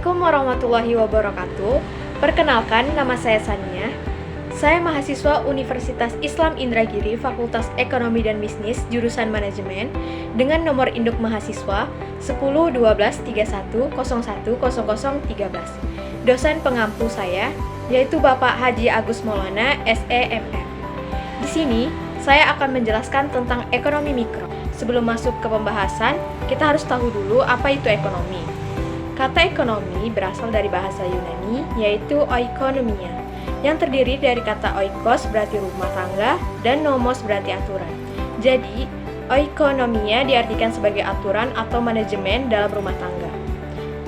Assalamualaikum warahmatullahi wabarakatuh. Perkenalkan, nama saya Sania. Saya mahasiswa Universitas Islam Indragiri, Fakultas Ekonomi dan Bisnis, jurusan Manajemen, dengan nomor induk mahasiswa 101231010013. Dosen pengampu saya yaitu Bapak Haji Agus Maulana, SEMM. Di sini, saya akan menjelaskan tentang ekonomi mikro. Sebelum masuk ke pembahasan, kita harus tahu dulu apa itu ekonomi. Kata ekonomi berasal dari bahasa Yunani, yaitu oikonomia, yang terdiri dari kata oikos berarti rumah tangga, dan nomos berarti aturan. Jadi, oikonomia diartikan sebagai aturan atau manajemen dalam rumah tangga.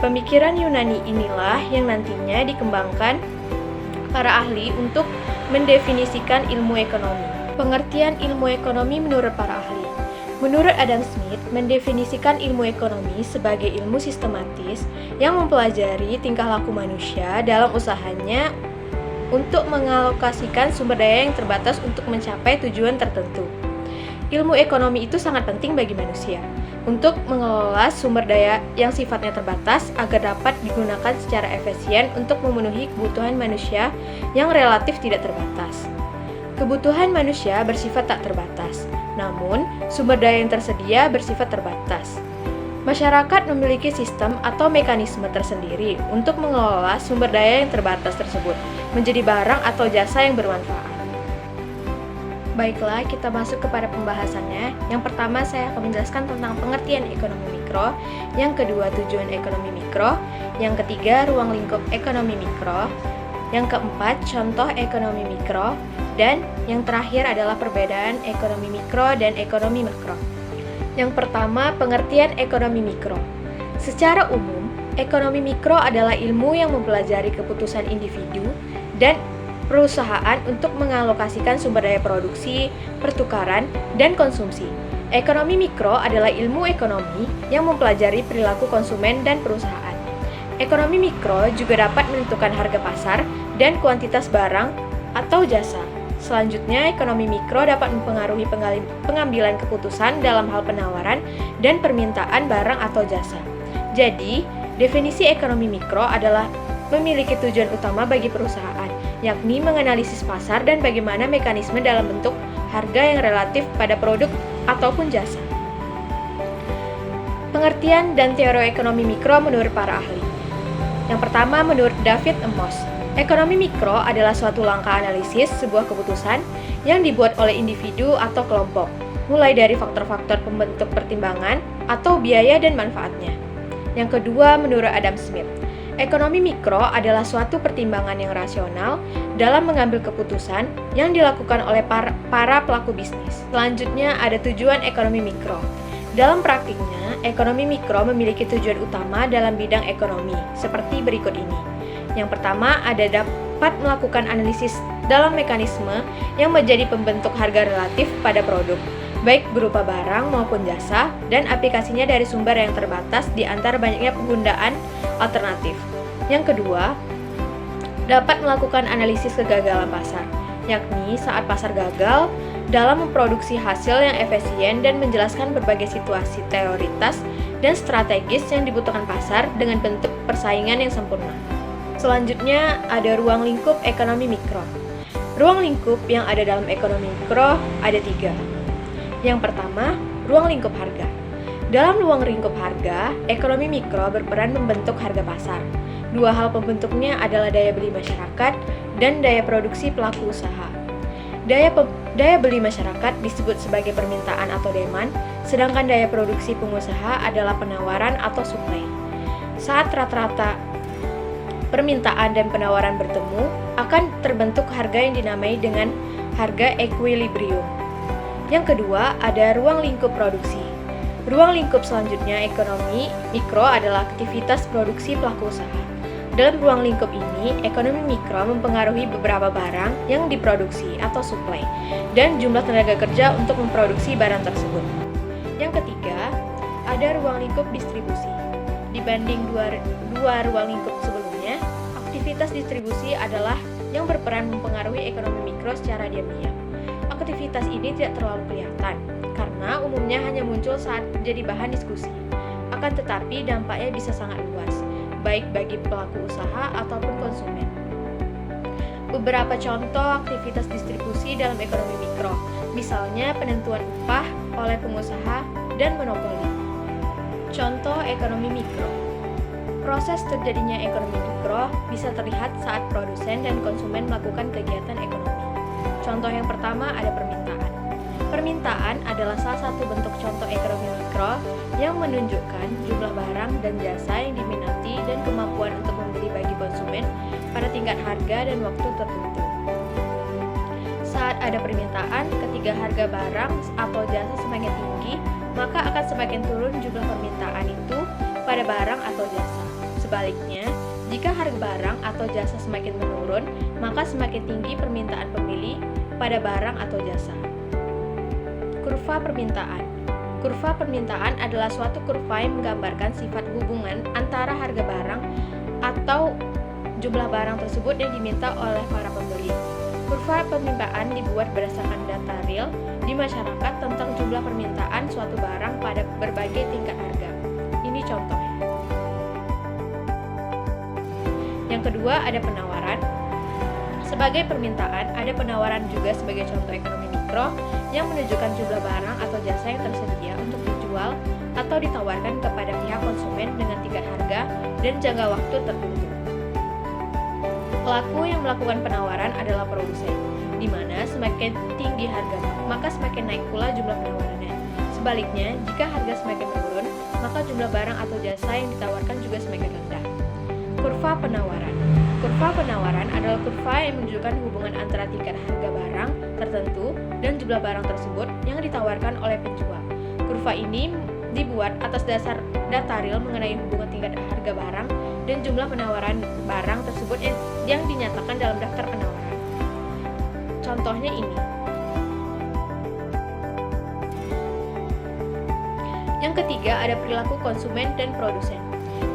Pemikiran Yunani inilah yang nantinya dikembangkan para ahli untuk mendefinisikan ilmu ekonomi. Pengertian ilmu ekonomi menurut para ahli. Menurut Adam Smith, mendefinisikan ilmu ekonomi sebagai ilmu sistematis yang mempelajari tingkah laku manusia dalam usahanya untuk mengalokasikan sumber daya yang terbatas untuk mencapai tujuan tertentu. Ilmu ekonomi itu sangat penting bagi manusia untuk mengelola sumber daya yang sifatnya terbatas agar dapat digunakan secara efisien untuk memenuhi kebutuhan manusia yang relatif tidak terbatas. Kebutuhan manusia bersifat tak terbatas, namun sumber daya yang tersedia bersifat terbatas. Masyarakat memiliki sistem atau mekanisme tersendiri untuk mengelola sumber daya yang terbatas tersebut menjadi barang atau jasa yang bermanfaat. Baiklah, kita masuk kepada pembahasannya. Yang pertama, saya akan menjelaskan tentang pengertian ekonomi mikro. Yang kedua, tujuan ekonomi mikro. Yang ketiga, ruang lingkup ekonomi mikro. Yang keempat, contoh ekonomi mikro. Dan yang terakhir adalah perbedaan ekonomi mikro dan ekonomi makro. Yang pertama, pengertian ekonomi mikro. Secara umum, ekonomi mikro adalah ilmu yang mempelajari keputusan individu dan perusahaan untuk mengalokasikan sumber daya produksi, pertukaran, dan konsumsi. Ekonomi mikro adalah ilmu ekonomi yang mempelajari perilaku konsumen dan perusahaan. Ekonomi mikro juga dapat menentukan harga pasar dan kuantitas barang atau jasa. Selanjutnya, ekonomi mikro dapat mempengaruhi pengambilan keputusan dalam hal penawaran dan permintaan barang atau jasa. Jadi, definisi ekonomi mikro adalah memiliki tujuan utama bagi perusahaan, yakni menganalisis pasar dan bagaimana mekanisme dalam bentuk harga yang relatif pada produk ataupun jasa. Pengertian dan teori ekonomi mikro menurut para ahli. Yang pertama, menurut David Amos, ekonomi mikro adalah suatu langkah analisis sebuah keputusan yang dibuat oleh individu atau kelompok, mulai dari faktor-faktor pembentuk pertimbangan atau biaya dan manfaatnya. Yang kedua, menurut Adam Smith, ekonomi mikro adalah suatu pertimbangan yang rasional dalam mengambil keputusan yang dilakukan oleh para pelaku bisnis. Selanjutnya, ada tujuan ekonomi mikro. Dalam praktiknya, ekonomi mikro memiliki tujuan utama dalam bidang ekonomi, seperti berikut ini. Yang pertama, ada dapat melakukan analisis dalam mekanisme yang menjadi pembentuk harga relatif pada produk, baik berupa barang maupun jasa, dan aplikasinya dari sumber yang terbatas di antara banyaknya penggunaan alternatif. Yang kedua, dapat melakukan analisis kegagalan pasar, yakni saat pasar gagal dalam memproduksi hasil yang efisien dan menjelaskan berbagai situasi teoritis dan strategis yang dibutuhkan pasar dengan bentuk persaingan yang sempurna. Selanjutnya, ada ruang lingkup ekonomi mikro. Ruang lingkup yang ada dalam ekonomi mikro ada 3. Yang pertama, ruang lingkup harga. Dalam ruang lingkup harga, ekonomi mikro berperan membentuk harga pasar. Dua hal pembentuknya adalah daya beli masyarakat dan daya produksi pelaku usaha. Daya beli masyarakat disebut sebagai permintaan atau demand, sedangkan daya produksi pengusaha adalah penawaran atau supply. Saat rata-rata permintaan dan penawaran bertemu, akan terbentuk harga yang dinamai dengan harga equilibrium. Yang kedua, ada ruang lingkup produksi. Ruang lingkup selanjutnya ekonomi mikro adalah aktivitas produksi pelaku usaha. Dalam ruang lingkup ini, ekonomi mikro mempengaruhi beberapa barang yang diproduksi atau supply, dan jumlah tenaga kerja untuk memproduksi barang tersebut. Yang ketiga, ada ruang lingkup distribusi. Dibanding dua ruang lingkup sebelumnya, aktivitas distribusi adalah yang berperan mempengaruhi ekonomi mikro secara diam-diam. Aktivitas ini tidak terlalu kelihatan, karena umumnya hanya muncul saat menjadi bahan diskusi. Akan tetapi dampaknya bisa sangat luas. baik bagi pelaku usaha ataupun konsumen. Beberapa contoh aktivitas distribusi dalam ekonomi mikro, misalnya penentuan upah oleh pengusaha dan monopoli. Contoh ekonomi mikro. Proses terjadinya ekonomi mikro bisa terlihat saat produsen dan konsumen melakukan kegiatan ekonomi. Contoh yang pertama ada permintaan. Permintaan adalah salah satu bentuk contoh ekonomi mikro yang menunjukkan jumlah barang dan jasa yang diminati dan kemampuan untuk membeli bagi konsumen pada tingkat harga dan waktu tertentu. Saat ada permintaan, ketika harga barang atau jasa semakin tinggi, maka akan semakin turun jumlah permintaan itu pada barang atau jasa. Sebaliknya, jika harga barang atau jasa semakin menurun, maka semakin tinggi permintaan pembeli pada barang atau jasa. Kurva permintaan. Kurva permintaan adalah suatu kurva yang menggambarkan sifat hubungan antara harga barang atau jumlah barang tersebut yang diminta oleh para pembeli. Kurva permintaan dibuat berdasarkan data real di masyarakat tentang jumlah permintaan suatu barang pada berbagai tingkat harga. Ini contohnya. Yang kedua ada penawaran. Sebagai permintaan, ada penawaran juga sebagai contoh ekonomi mikro yang menunjukkan jumlah barang atau jasa yang tersedia untuk dijual atau ditawarkan kepada pihak konsumen dengan tingkat harga dan jangka waktu tertentu. Pelaku yang melakukan penawaran adalah produsen, di mana semakin tinggi harga, maka semakin naik pula jumlah penawarannya. Sebaliknya, jika harga semakin menurun, maka jumlah barang atau jasa yang ditawarkan juga semakin rendah. Kurva penawaran. Kurva penawaran adalah kurva yang menunjukkan hubungan antara tingkat harga barang tertentu dan jumlah barang tersebut yang ditawarkan oleh penjual. Kurva ini dibuat atas dasar data real mengenai hubungan tingkat harga barang dan jumlah penawaran barang tersebut yang dinyatakan dalam daftar penawaran. Contohnya ini. Yang ketiga ada perilaku konsumen dan produsen.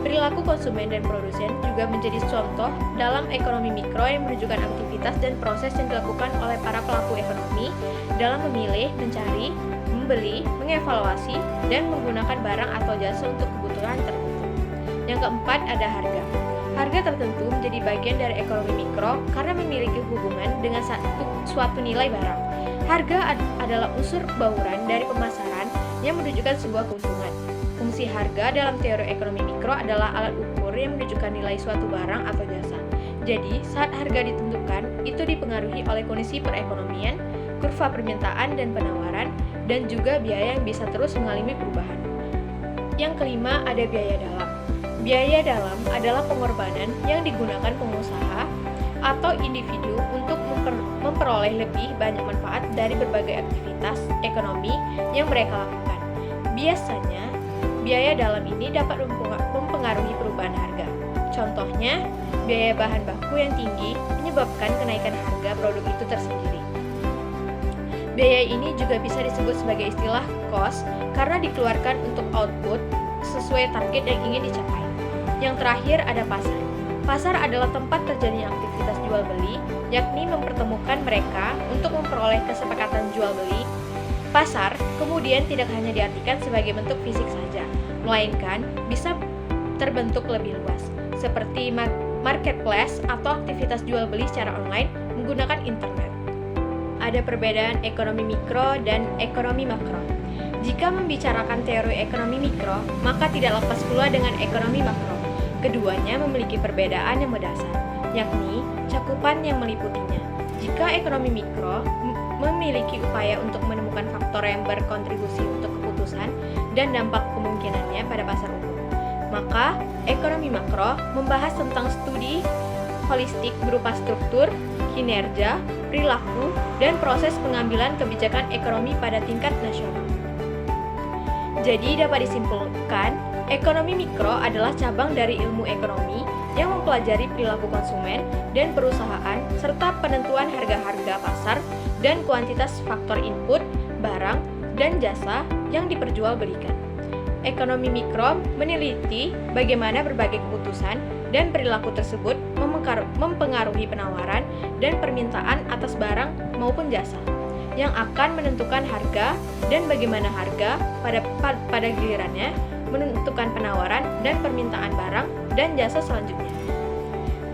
Perilaku konsumen dan produsen juga menjadi contoh dalam ekonomi mikro yang menunjukkan aktivitas dan proses yang dilakukan oleh para pelaku ekonomi dalam memilih, mencari, membeli, mengevaluasi, dan menggunakan barang atau jasa untuk kebutuhan tertentu. Yang keempat ada harga. Harga tertentu menjadi bagian dari ekonomi mikro karena memiliki hubungan dengan suatu nilai barang. Harga adalah unsur bauran dari pemasaran yang menunjukkan sebuah keuntungan. Fungsi harga dalam teori ekonomi mikro adalah alat ukur yang menunjukkan nilai suatu barang atau jasa. Jadi, saat harga ditentukan, itu dipengaruhi oleh kondisi perekonomian, kurva permintaan dan penawaran, dan juga biaya yang bisa terus mengalami perubahan. Yang kelima, ada biaya dalam. Biaya dalam adalah pengorbanan yang digunakan pengusaha atau individu untuk memperoleh lebih banyak manfaat dari berbagai aktivitas ekonomi yang mereka lakukan. Biasanya, biaya dalam ini dapat mempengaruhi perubahan harga. Contohnya, biaya bahan baku yang tinggi menyebabkan kenaikan harga produk itu tersendiri. Biaya ini juga bisa disebut sebagai istilah cost karena dikeluarkan untuk output sesuai target yang ingin dicapai. Yang terakhir ada pasar. Pasar adalah tempat terjadinya aktivitas jual beli, yakni mempertemukan mereka untuk memperoleh kesepakatan jual beli. Pasar kemudian tidak hanya diartikan sebagai bentuk fisik saja, melainkan bisa terbentuk lebih luas, seperti marketplace atau aktivitas jual beli secara online menggunakan internet. Ada perbedaan ekonomi mikro dan ekonomi makro. Jika membicarakan teori ekonomi mikro, maka tidak lepas pula dengan ekonomi makro. Keduanya memiliki perbedaan yang mendasar, yakni cakupan yang meliputinya. Jika ekonomi mikro memiliki upaya untuk menemukan faktor yang berkontribusi untuk keputusan dan dampak kemungkinannya pada pasar umum, maka ekonomi makro membahas tentang studi holistik berupa struktur, kinerja, perilaku, dan proses pengambilan kebijakan ekonomi pada tingkat nasional. Jadi dapat disimpulkan, ekonomi mikro adalah cabang dari ilmu ekonomi yang mempelajari perilaku konsumen dan perusahaan serta penentuan harga-harga pasar dan kuantitas faktor input, barang, dan jasa yang diperjualbelikan. Ekonomi mikro meneliti bagaimana berbagai keputusan dan perilaku tersebut mempengaruhi penawaran dan permintaan atas barang maupun jasa, yang akan menentukan harga dan bagaimana harga pada gilirannya menentukan penawaran dan permintaan barang dan jasa selanjutnya.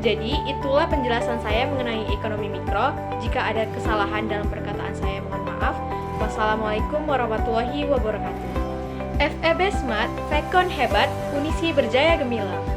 Jadi, itulah penjelasan saya mengenai ekonomi mikro. Jika ada kesalahan dalam perkataan saya, mohon maaf. Wassalamualaikum warahmatullahi wabarakatuh. FEB Smart, Vekon hebat, Unisi berjaya gemilang.